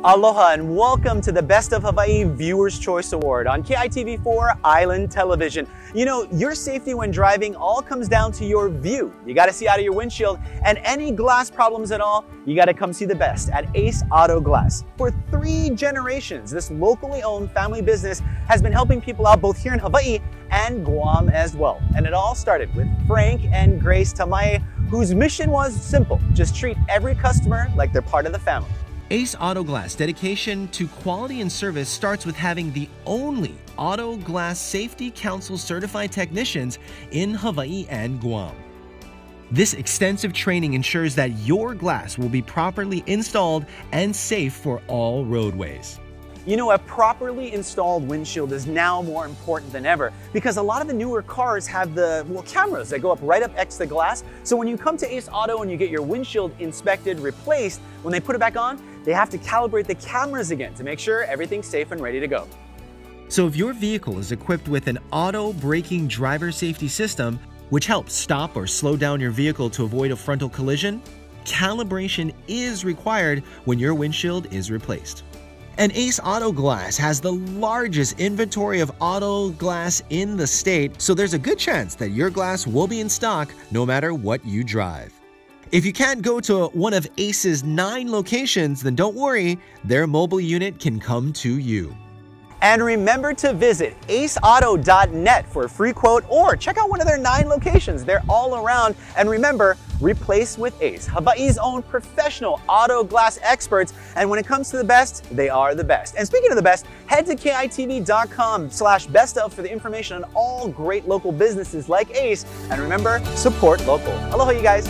Aloha and welcome to the Best of Hawaii Viewers' Choice Award on KITV4 Island Television. You know, your safety when driving all comes down to your view. You got to see out of your windshield, and any glass problems at all, you got to come see the best at Ace Auto Glass. For 3 generations, this locally owned family business has been helping people out both here in Hawaii and Guam as well. And it all started with Frank and Grace Tamaye, whose mission was simple: just treat every customer like they're part of the family. Ace Auto Glass dedication to quality and service starts with having the only Auto Glass Safety Council certified technicians in Hawaii and Guam. This extensive training ensures that your glass will be properly installed and safe for all roadways. You know, a properly installed windshield is now more important than ever because a lot of the newer cars have the cameras that go up right up next to the glass. So when you come to Ace Auto and you get your windshield inspected, replaced, when they put it back on, they have to calibrate the cameras again to make sure everything's safe and ready to go. So if your vehicle is equipped with an auto braking driver safety system, which helps stop or slow down your vehicle to avoid a frontal collision, calibration is required when your windshield is replaced. And Ace Auto Glass has the largest inventory of auto glass in the state, so there's a good chance that your glass will be in stock no matter what you drive. If you can't go to one of Ace's 9 locations, then don't worry, their mobile unit can come to you. And remember to visit aceauto.net for a free quote or check out one of their 9 locations. They're all around. And remember, replace with Ace, Hawaii's own professional auto glass experts. And when it comes to the best, they are the best. And speaking of the best, head to KITV.com/bestof for the information on all great local businesses like Ace. And remember, support local. Aloha, you guys.